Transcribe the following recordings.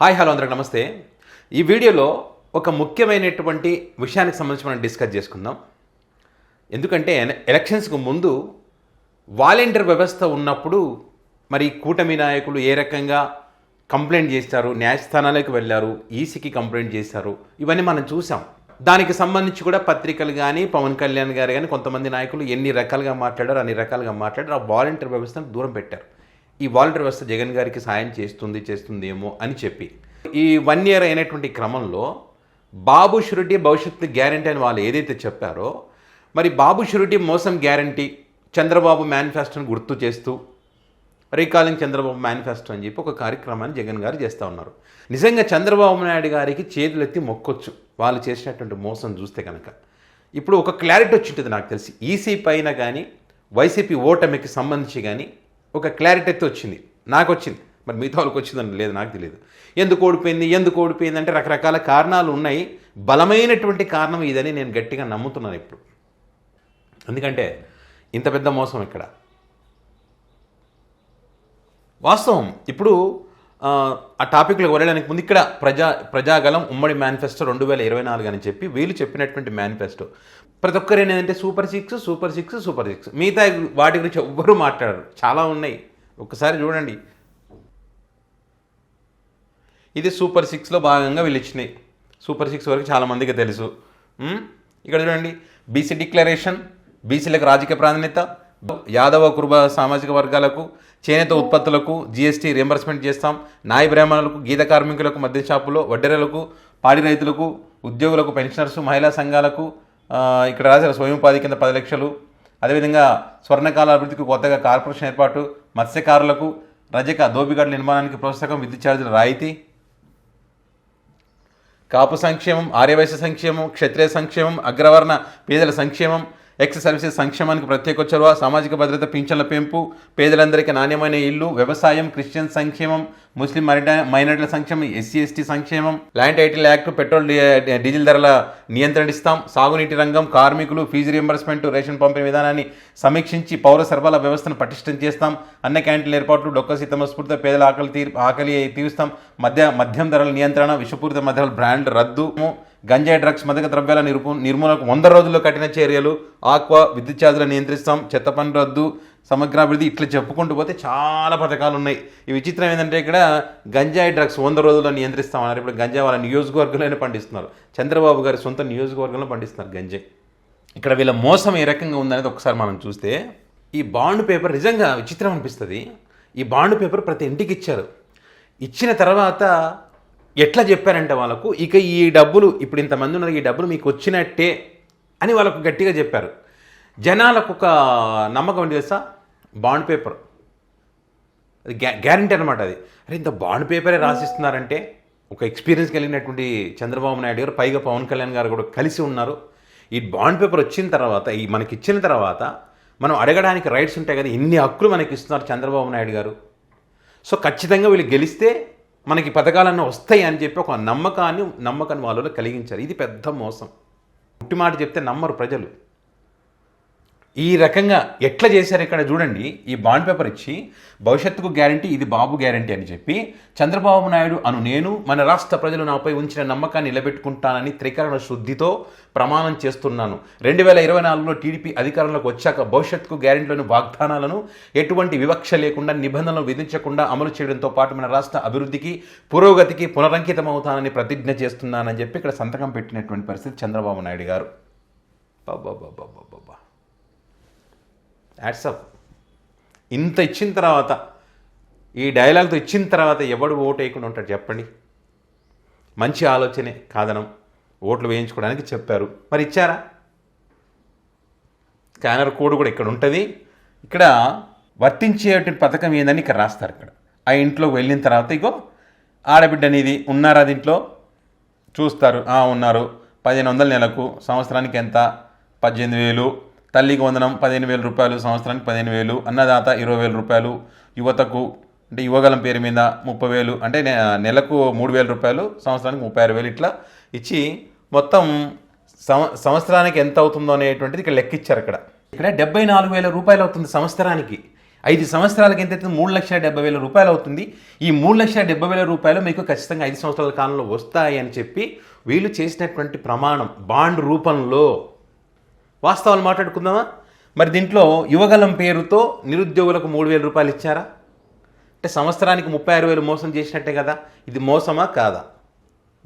Hi hello అందరికి నమస్తే. ఈ వీడియోలో ఒక ముఖ్యమైనటువంటి విషయానికి సంబంధించి మనం డిస్కస్ చేసుకుందాం. ఎందుకంటే ఎలక్షన్స్కు ముందు వాలంటీర్ వ్యవస్థ ఉన్నప్పుడు మరి కూటమి నాయకులు ఏ రకంగా కంప్లైంట్ చేశారు, న్యాయస్థానాలకు వెళ్ళారు, ఈసీకి కంప్లైంట్ చేశారు, ఇవన్నీ మనం చూసాం. దానికి సంబంధించి కూడా పత్రికలు కానీ పవన్ కళ్యాణ్ గారు కానీ కొంతమంది నాయకులు ఎన్ని రకాలుగా మాట్లాడారు, అన్ని రకాలుగా మాట్లాడారు. ఆ వాలంటీర్ వ్యవస్థను దూరం పెట్టారు. ఈ వాలంటీర్ వ్యవస్థ జగన్ గారికి సాయం చేస్తుందేమో అని చెప్పి ఈ 1 year అయినటువంటి క్రమంలో బాబు షూరిటీ భవిష్యత్తు గ్యారంటీ అని వాళ్ళు ఏదైతే చెప్పారో, మరి బాబు షూరిటీ మోసం గ్యారంటీ చంద్రబాబు మేనిఫెస్టోని గుర్తు చేస్తూ రీకాలింగ్ చంద్రబాబు మేనిఫెస్టో అని చెప్పి ఒక కార్యక్రమాన్ని జగన్ గారు చేస్తూ ఉన్నారు. నిజంగా చంద్రబాబు నాయుడు గారికి చేతులెత్తి మొక్కొచ్చు వాళ్ళు చేసినటువంటి మోసం చూస్తే కనుక. ఇప్పుడు ఒక క్లారిటీ వచ్చింటుంది నాకు తెలిసి, ఈసీ పైన కానీ వైసీపీ ఓటమికి సంబంధించి కానీ ఒక క్లారిటీ అయితే వచ్చింది, నాకు వచ్చింది. మరి మిగతా వాళ్ళకి వచ్చిందని లేదు, నాకు తెలియదు. ఎందుకు ఓడిపోయింది అంటే రకరకాల కారణాలు ఉన్నాయి. బలమైనటువంటి కారణం ఇదని నేను గట్టిగా నమ్ముతున్నాను ఇప్పుడు. ఎందుకంటే ఇంత పెద్ద మోసం ఇక్కడ వాస్తవం. ఇప్పుడు ఆ టాపిక్లోకి వెళ్ళడానికి ముందు ఇక్కడ ప్రజాగలం ఉమ్మడి మేనిఫెస్టో 2024 అని చెప్పి వీళ్ళు చెప్పినటువంటి మేనిఫెస్టో ప్రతి ఒక్కరు ఏంటంటే సూపర్ సిక్స్ మిగతా వాటి గురించి ఎవ్వరూ మాట్లాడరు. చాలా ఉన్నాయి, ఒక్కసారి చూడండి. ఇది సూపర్ 6లో భాగంగా వీళ్ళు ఇచ్చినాయి. సూపర్ 6 వరకు చాలామందికి తెలుసు. ఇక్కడ చూడండి, బీసీ డిక్లరేషన్, బీసీలకు రాజకీయ ప్రాధాన్యత, యాదవ కురుబ సామాజిక వర్గాలకు చేనేత ఉత్పత్తులకు జీఎస్టీ రియంబర్స్మెంట్ చేస్తాం, నాయ బ్రాహ్మణులకు, గీత కార్మికులకు, మద్య షాపులో వడ్డెరలకు, పాడి రైతులకు, ఉద్యోగులకు, పెన్షనర్స్, మహిళా సంఘాలకు, ఇక్కడ రాసిన స్వయం ఉపాధి కింద 10 లక్షలు, అదేవిధంగా స్వర్ణకాల అభివృద్ధికి కొత్తగా కార్పొరేషన్ ఏర్పాటు, మత్స్యకారులకు రజక దోబిగడ్ల నిర్మాణానికి ప్రోత్సాహం, విద్యుత్ ఛార్జీల రాయితీ, కాపు సంక్షేమం, ఆర్యవైశ్య సంక్షేమం, క్షత్రియ సంక్షేమం, అగ్రవర్ణ పేదల సంక్షేమం, ఎక్స్ సర్వీసెస్ సంక్షేమానికి ప్రత్యేక చొరవ, సామాజిక భద్రత, పింఛన్ల పెంపు, పేదలందరికీ నాణ్యమైన ఇల్లు, వ్యవసాయం, క్రిస్టియన్ సంక్షేమం, ముస్లిం మైనారిటీల సంక్షేమం, ఎస్సీ ఎస్టీ సంక్షేమం, land title act, petrol diesel ధరల నియంత్రణ ఇస్తాం, సాగునీటి రంగం, కార్మికులు, ఫీజు రియంబర్స్మెంట్, రేషన్ పంపిణీ విధానాన్ని సమీక్షించి పౌర సరఫరాల వ్యవస్థను పటిష్టం చేస్తాం, అన్న క్యాంటీన్ల ఏర్పాట్లు, డొక్క సీతమ్మ స్ఫూర్తితో పేదల ఆకలి తీరుస్తాం, మద్యం ధరల నియంత్రణ, విషపూరిత మద్యాల బ్రాండ్ రద్దు, గంజాయి డ్రగ్స్ మాదక ద్రవ్యాల నిర్మూలనకు 100 రోజుల్లో కఠిన చర్యలు, ఆక్వా విద్యుత్ ఛార్జీల నియంత్రిస్తాం, చెత్త పన్ను రద్దు, సమగ్రాభివృద్ధి, ఇట్లా చెప్పుకుంటూ పోతే చాలా పథకాలు ఉన్నాయి. ఈ విచిత్రం ఏంటంటే ఇక్కడ గంజాయి డ్రగ్స్ 100 రోజుల్లో నియంత్రిస్తామన్నారు. ఇప్పుడు గంజాయి వాళ్ళ నియోజకవర్గంలోనే పండిస్తున్నారు, చంద్రబాబు గారి సొంత నియోజకవర్గంలో పండిస్తున్నారు గంజాయి. ఇక్కడ వీళ్ళ మోసం ఏ రకంగా ఉందనేది ఒకసారి మనం చూస్తే, ఈ బాండ్ పేపర్ నిజంగా విచిత్రం అనిపిస్తుంది. ఈ బాండ్ పేపర్ ప్రతి ఇంటికి ఇచ్చారు. ఇచ్చిన తర్వాత ఎట్లా చెప్పారంటే వాళ్ళకు, ఇక ఈ డబ్బులు ఇప్పుడు ఇంతమంది ఉన్నారు, ఈ డబ్బులు మీకు వచ్చినట్టే అని వాళ్ళకు గట్టిగా చెప్పారు. జనాలకు ఒక నమ్మకం ఏంటి తెలుసా, బాండ్ పేపర్ అది గ్యారంటీ అనమాట. అది అరే ఇంత బాండ్ పేపరే రాసిస్తున్నారంటే, ఒక ఎక్స్పీరియన్స్ కలిగినటువంటి చంద్రబాబు నాయుడు గారు, పైగా పవన్ కళ్యాణ్ గారు కూడా కలిసి ఉన్నారు. ఈ బాండ్ పేపర్ వచ్చిన తర్వాత, ఈ మనకి ఇచ్చిన తర్వాత మనం అడగడానికి రైట్స్ ఉంటాయి కదా, ఇన్ని హక్కులు మనకి ఇస్తున్నారు చంద్రబాబు నాయుడు గారు. సో ఖచ్చితంగా వీళ్ళు గెలిస్తే మనకి పథకాలన్నీ వస్తాయి అని చెప్పి ఒక నమ్మకాన్ని వాళ్ళలో కలిగించారు. ఇది పెద్ద మోసం. పుట్టి మాట చెప్తే నమ్మరు ప్రజలు. ఈ రకంగా ఎట్లా చేశారు ఇక్కడ చూడండి. ఈ బాండ్ పేపర్ ఇచ్చి భవిష్యత్తుకు గ్యారంటీ, ఇది బాబు గ్యారంటీ అని చెప్పి చంద్రబాబు నాయుడు నేను మన రాష్ట్ర ప్రజలు నాపై ఉంచిన నమ్మకాన్ని నిలబెట్టుకుంటానని త్రికరణ శుద్ధితో ప్రమాణం చేస్తున్నాను. 2024లో టీడీపీ అధికారంలోకి వచ్చాక భవిష్యత్తుకు గ్యారంటీలోని వాగ్దానాలను ఎటువంటి వివక్ష లేకుండా, నిబంధనలు విధించకుండా అమలు చేయడంతో పాటు మన రాష్ట్ర అభివృద్ధికి, పురోగతికి పునరంకితం అవుతానని ప్రతిజ్ఞ చేస్తున్నానని చెప్పి ఇక్కడ సంతకం పెట్టినటువంటి పరిస్థితి చంద్రబాబు నాయుడు గారు. బాబా యాడ్సప్. ఇంత ఇచ్చిన తర్వాత, ఈ డైలాగ్తో ఇచ్చిన తర్వాత ఎవడు ఓటు వేయకుండా ఉంటాడు చెప్పండి? మంచి ఆలోచనే కాదనం, ఓట్లు వేయించుకోవడానికి చెప్పారు, మరి ఇచ్చారా? స్కానర్ కోడ్ కూడా ఇక్కడ ఉంటుంది. ఇక్కడ వర్తించేటువంటి పథకం ఏందని ఇక్కడ రాస్తారు. ఇక్కడ ఆ ఇంట్లోకి వెళ్ళిన తర్వాత ఇగో ఆడబిడ్డ అనేది ఉన్నారా దీంట్లో చూస్తారు. ఉన్నారు, 1500 నెలకు, సంవత్సరానికి ఎంత 18,000, తల్లికి వందనం 15,000 రూపాయలు, సంవత్సరానికి 15,000, అన్నదాత 20,000 రూపాయలు, యువతకు అంటే యువగలం పేరు మీద 30,000, అంటే నెలకు 3,000 రూపాయలు, సంవత్సరానికి 36,000 ఇట్లా ఇచ్చి మొత్తం సంవత్సరానికి ఎంత అవుతుందో అనేటువంటిది ఇక్కడ లెక్కిచ్చారు. ఇక్కడ 74,000 రూపాయలు అవుతుంది సంవత్సరానికి. 5 సంవత్సరాలకి ఎంత అవుతుంది? 3,70,000 రూపాయలు అవుతుంది. ఈ 3,70,000 రూపాయలు మీకు ఖచ్చితంగా 5 సంవత్సరాల కాలంలో వస్తాయి అని చెప్పి వీళ్ళు చేసినటువంటి ప్రమాణం బాండ్ రూపంలో. వాస్తవాలు మాట్లాడుకుందామా? మరి దీంట్లో యువగలం పేరుతో నిరుద్యోగులకు 3,000 రూపాయలు ఇచ్చారా? అంటే సంవత్సరానికి 36,000 మోసం చేసినట్టే కదా. ఇది మోసమా కాదా?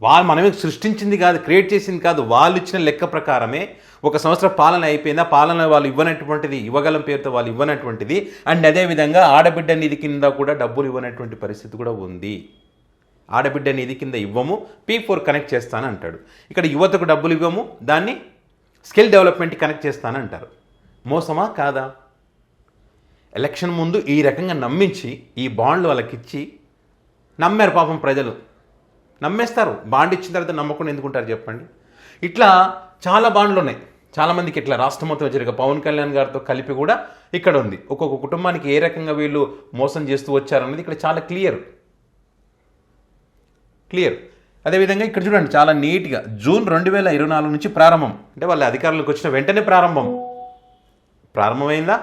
వాళ్ళు మనమే సృష్టించింది కాదు, క్రియేట్ చేసింది కాదు. వాళ్ళు ఇచ్చిన లెక్క ప్రకారమే ఒక సంవత్సరం పాలన అయిపోయిందా, పాలన వాళ్ళు ఇవ్వనటువంటిది, యువగలం పేరుతో వాళ్ళు ఇవ్వనటువంటిది. అండ్ అదేవిధంగా ఆడబిడ్డ నిధి కింద కూడా డబ్బులు ఇవ్వనటువంటి పరిస్థితి కూడా ఉంది. ఆడబిడ్డ నిధి కింద ఇవ్వము, P4 కనెక్ట్ చేస్తాను అంటాడు. ఇక్కడ యువతకు డబ్బులు ఇవ్వము, దాన్ని స్కిల్ డెవలప్మెంట్కి కనెక్ట్ చేస్తానంటారు. మోసమా కాదా? ఎలక్షన్ ముందు ఈ రకంగా నమ్మించి ఈ బాండ్లు వాళ్ళకి ఇచ్చి నమ్మారు. పాపం ప్రజలు నమ్మేస్తారు. బాండ్ ఇచ్చిన తర్వాత నమ్మకుండా ఎందుకుంటారు చెప్పండి. ఇట్లా చాలా బాండ్లు ఉన్నాయి. చాలామందికి ఇట్లా రాష్ట్రం మొత్తం జరిగే పవన్ కళ్యాణ్ గారితో కలిపి కూడా ఇక్కడ ఉంది. ఒక్కొక్క కుటుంబానికి ఏ రకంగా వీళ్ళు మోసం చేస్తూ వచ్చారన్నది ఇక్కడ చాలా క్లియర్. అదేవిధంగా ఇక్కడ చూడండి చాలా నీట్గా జూన్ 2024 నుంచి ప్రారంభం. అంటే వాళ్ళ అధికారులకు వచ్చిన వెంటనే ప్రారంభమైందా?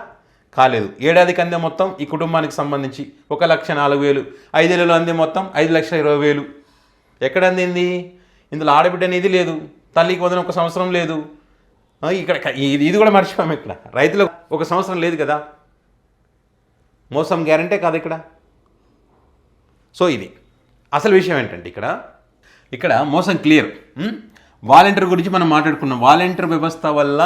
కాలేదు. ఏడాదికి అందే మొత్తం ఈ కుటుంబానికి సంబంధించి 1,04,000, 5 ఏళ్ళలో అందే మొత్తం 5,20,000. ఎక్కడ అందింది? ఇందులో ఆడబిడ్డ అనేది లేదు, తల్లికి వదిన 1 సంవత్సరం లేదు. ఇక్కడ ఇది కూడా మర్చిపోయాము. ఇక్కడ రైతులకు 1 సంవత్సరం లేదు కదా. మోసం గ్యారంటీ కాదు ఇక్కడ. సో ఇది అసలు విషయం ఏంటంటే ఇక్కడ మోసం క్లియర్. వాలంటీర్ గురించి మనం మాట్లాడుకున్నాం. వాలంటీర్ వ్యవస్థ వల్ల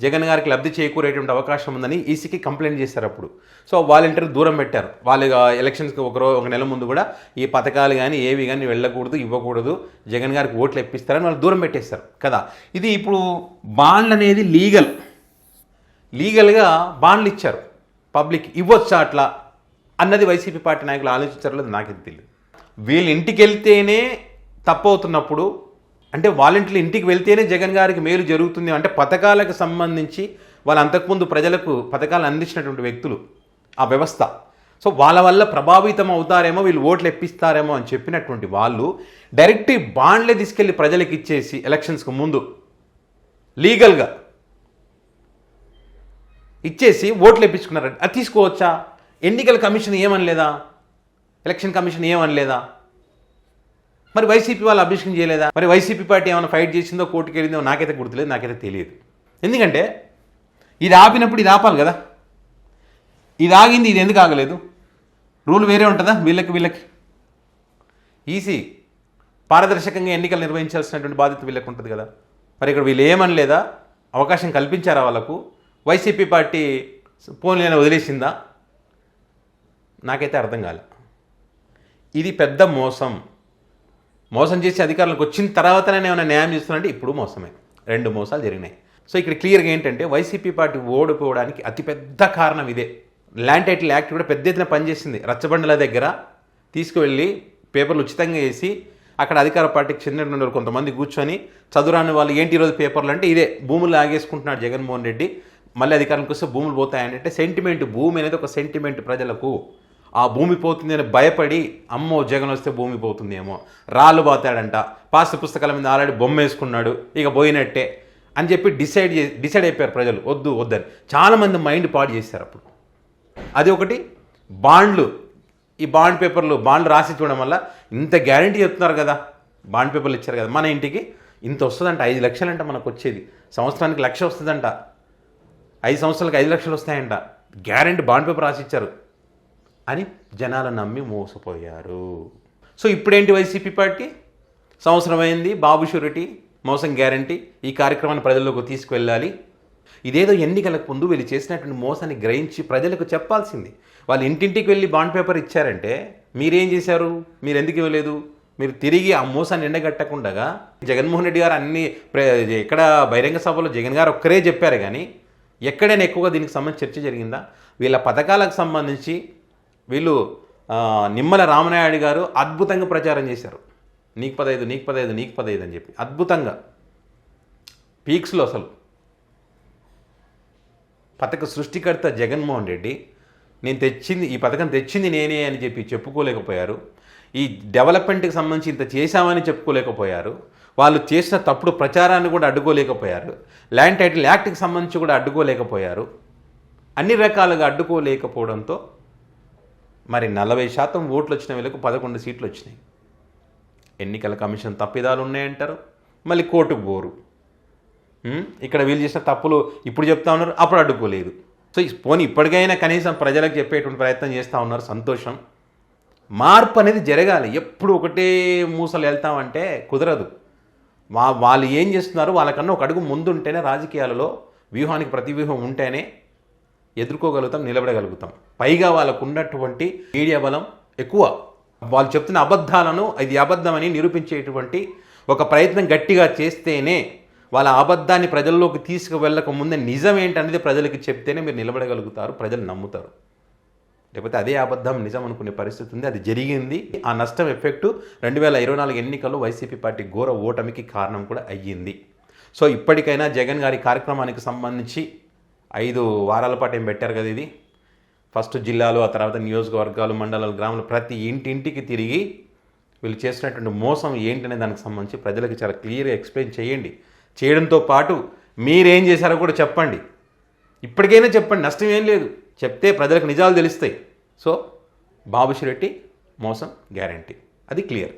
జగన్ గారికి లబ్ధి చేకూరేటువంటి అవకాశం ఉందని ఈసీకి కంప్లైంట్ చేశారు అప్పుడు. సో వాలంటీర్ దూరం పెట్టారు. వాళ్ళు ఎలక్షన్స్కి ఒక నెల ముందు కూడా ఈ పథకాలు కానీ ఏవి కానీ వెళ్ళకూడదు, ఇవ్వకూడదు, జగన్ గారికి ఓట్లు ఇప్పిస్తారని వాళ్ళు దూరం పెట్టేస్తారు కదా. ఇది ఇప్పుడు బాండ్లు అనేది లీగల్గా బాండ్లు ఇచ్చారు. పబ్లిక్ ఇవ్వచ్చా అట్లా అన్నది వైసీపీ పార్టీ నాయకులు ఆలోచించారో నాకైతే తెలియదు. వీళ్ళు ఇంటికి వెళ్తేనే తప్పు అవుతున్నప్పుడు, అంటే వాలంటీర్లు ఇంటికి వెళ్తేనే జగన్ గారికి మేలు జరుగుతుంది అంటే పథకాలకు సంబంధించి వాళ్ళు అంతకుముందు ప్రజలకు పథకాలు అందించినటువంటి వ్యక్తులు, ఆ వ్యవస్థ. సో వాళ్ళ వల్ల ప్రభావితం అవుతారేమో, వీళ్ళు ఓట్లు ఎప్పిస్తారేమో అని చెప్పినటువంటి వాళ్ళు డైరెక్ట్ బాండ్లే తీసుకెళ్ళి ప్రజలకు ఇచ్చేసి ఎలక్షన్స్కి ముందు లీగల్గా ఇచ్చేసి ఓట్లు ఎప్పించుకున్నారు. అది తీసుకోవచ్చా? ఎన్నికల కమిషన్ ఏమనలేదా? ఎలక్షన్ కమిషన్ ఏమనలేదా? మరి వైసీపీ వాళ్ళు అబ్జెక్షన్ చేయలేదా? మరి వైసీపీ పార్టీ ఏమైనా ఫైట్ చేసిందో, కోర్టుకు వెళ్ళిందో నాకైతే గుర్తులేదు, నాకైతే తెలియదు. ఎందుకంటే ఇది ఆపినప్పుడు ఇది ఆపాలి కదా. ఇది ఆగింది, ఇది ఎందుకు ఆగలేదు? రూల్ వేరే ఉంటుందా? వీళ్ళకి ఈసీ పారదర్శకంగా ఎన్నికలు నిర్వహించాల్సినటువంటి బాధ్యత వీళ్ళకి ఉంటుంది కదా. మరి ఇక్కడ వీళ్ళు ఏమనలేదా? అవకాశం కల్పించారా వాళ్ళకు? వైసీపీ పార్టీ పోనీ వదిలేసిందా? నాకైతే అర్థం కాలే. ఇది పెద్ద మోసం చేసి అధికారులకు వచ్చిన తర్వాతనే ఏమైనా న్యాయం చేస్తున్నారంటే ఇప్పుడు మోసమే. 2 మోసాలు జరిగినాయి. సో ఇక్కడ క్లియర్గా ఏంటంటే వైసీపీ పార్టీ ఓడిపోవడానికి అతిపెద్ద కారణం ఇదే. ల్యాండ్ టైటిల్ యాక్ట్ కూడా పెద్ద ఎత్తున పనిచేసింది. రచ్చబండల దగ్గర తీసుకువెళ్ళి పేపర్లు ఉచితంగా వేసి అక్కడ అధికార పార్టీకి చెందిన కొంతమంది కూర్చొని చదువురాని వాళ్ళు ఏంటి ఈరోజు పేపర్లు అంటే ఇదే భూములు ఆగేసుకుంటున్నాడు జగన్మోహన్ రెడ్డి. మళ్ళీ అధికారంకి వస్తే భూములు పోతాయంటే సెంటిమెంట్, భూమి అనేది ఒక సెంటిమెంట్ ప్రజలకు. ఆ భూమి పోతుంది అని భయపడి అమ్మో జగన్ వస్తే భూమి పోతుందేమో, రాళ్ళు పోతాడంట, పాస్ పుస్తకాల మీద ఆల్రెడీ బొమ్మ వేసుకున్నాడు, ఇక పోయినట్టే అని చెప్పి డిసైడ్ అయిపోయారు ప్రజలు. వద్దని చాలామంది మైండ్ పాడు చేశారు అప్పుడు. అది ఒకటి. బాండ్లు, ఈ బాండ్లు రాసి చూడడం వల్ల ఇంత గ్యారంటీ చెప్తున్నారు కదా, బాండ్ పేపర్లు ఇచ్చారు కదా, మన ఇంటికి ఇంత వస్తుందంట, 5 లక్షలంట మనకు వచ్చేది, సంవత్సరానికి 1,00,000 వస్తుందంట, 5 సంవత్సరాలకు 5 లక్షలు వస్తాయంట, గ్యారంటీ బాండ్ పేపర్ రాసి ఇచ్చారు అని జనాలు నమ్మి మోసపోయారు. సో ఇప్పుడేంటి వైసీపీ పార్టీ? సంవత్సరం అయింది, బాబు షూరిటీ, మోసం గ్యారంటీ, ఈ కార్యక్రమాన్ని ప్రజల్లోకి తీసుకువెళ్ళాలి. ఇదేదో ఎన్నికలకు ముందు వీళ్ళు చేసినటువంటి మోసాన్ని గ్రహించి ప్రజలకు చెప్పాల్సింది. వాళ్ళు ఇంటింటికి వెళ్ళి బాండ్ పేపర్ ఇచ్చారంటే మీరేం చేశారు? మీరు ఎందుకు ఇవ్వలేదు? మీరు తిరిగి ఆ మోసాన్ని ఎండగట్టకుండా జగన్మోహన్ రెడ్డి గారు అన్ని ఎక్కడ బహిరంగ సభలో జగన్ గారు ఒక్కరే చెప్పారు కానీ ఎక్కడైనా ఎక్కువగా దీనికి సంబంధించి చర్చ జరిగిందా? వీళ్ళ పథకాలకు సంబంధించి వీళ్ళు నిమ్మల రామనాయుడు గారు అద్భుతంగా ప్రచారం చేశారు. నీకు 15 అని చెప్పి అద్భుతంగా పీక్స్లో అసలు పథక సృష్టికర్త జగన్మోహన్ రెడ్డి ఈ పథకం తెచ్చింది నేనే అని చెప్పి చెప్పుకోలేకపోయారు. ఈ డెవలప్మెంట్కి సంబంధించి ఇంత చేశామని చెప్పుకోలేకపోయారు. వాళ్ళు చేసిన తప్పుడు ప్రచారాన్ని కూడా అడ్డుకోలేకపోయారు. ల్యాండ్ టైటిల్ యాక్ట్కి సంబంధించి కూడా అడ్డుకోలేకపోయారు. అన్ని రకాలుగా అడ్డుకోలేకపోవడంతో మరి 40% ఓట్లు వచ్చిన వీళ్ళకు 11 సీట్లు వచ్చినాయి. ఎన్నికల కమిషన్ తప్పిదాలు ఉన్నాయంటారు, మళ్ళీ కోర్టుకు పోరు. ఇక్కడ వీళ్ళు చేసిన తప్పులు ఇప్పుడు చెప్తా ఉన్నారు, అప్పుడు అడ్డుకోలేదు. సో పోనీ ఇప్పటికైనా కనీసం ప్రజలకు చెప్పేటువంటి ప్రయత్నం చేస్తూ ఉన్నారు, సంతోషం. మార్పు అనేది జరగాలి. ఎప్పుడు ఒకటే మూసలు వెళ్తామంటే కుదరదు. వాళ్ళు ఏం చేస్తున్నారు, వాళ్ళకన్నా ఒక అడుగు ముందు ఉంటేనే రాజకీయాలలో వ్యూహానికి ప్రతి వ్యూహం ఉంటేనే ఎదుర్కోగలుగుతాం, నిలబడగలుగుతాం. పైగా వాళ్ళకు ఉన్నటువంటి మీడియా బలం ఎక్కువ. వాళ్ళు చెప్తున్న అబద్ధాలను ఇది అబద్ధమని నిరూపించేటువంటి ఒక ప్రయత్నం గట్టిగా చేస్తేనే, వాళ్ళ అబద్ధాన్ని ప్రజల్లోకి తీసుకువెళ్ళక ముందే నిజం ఏంటనేది ప్రజలకి చెప్తేనే మీరు నిలబడగలుగుతారు, ప్రజలు నమ్ముతారు. లేకపోతే అదే అబద్ధం నిజం అనుకునే పరిస్థితి ఉంది. అది జరిగింది. ఆ నష్టం ఎఫెక్టు 2024 ఎన్నికల్లో వైసీపీ పార్టీ ఘోర ఓటమికి కారణం కూడా అయ్యింది. సో ఇప్పటికైనా జగన్ గారి కార్యక్రమానికి సంబంధించి 5 వారాల పాటు ఏం పెట్టారు కదా, ఇది ఫస్ట్ జిల్లాలు, ఆ తర్వాత నియోజకవర్గాలు, మండలాలు, గ్రామాలు, ప్రతి ఇంటింటికి తిరిగి వీళ్ళు చేసినటువంటి మోసం ఏంటనే దానికి సంబంధించి ప్రజలకు చాలా క్లియర్గా ఎక్స్ప్లెయిన్ చేయండి. చేయడంతో పాటు మీరేం చేశారో కూడా చెప్పండి. ఇప్పటికైనా చెప్పండి, నష్టం ఏం లేదు. చెప్తే ప్రజలకు నిజాలు తెలుస్తాయి. సో బాబు షెట్టి మోసం గ్యారంటీ, అది క్లియర్.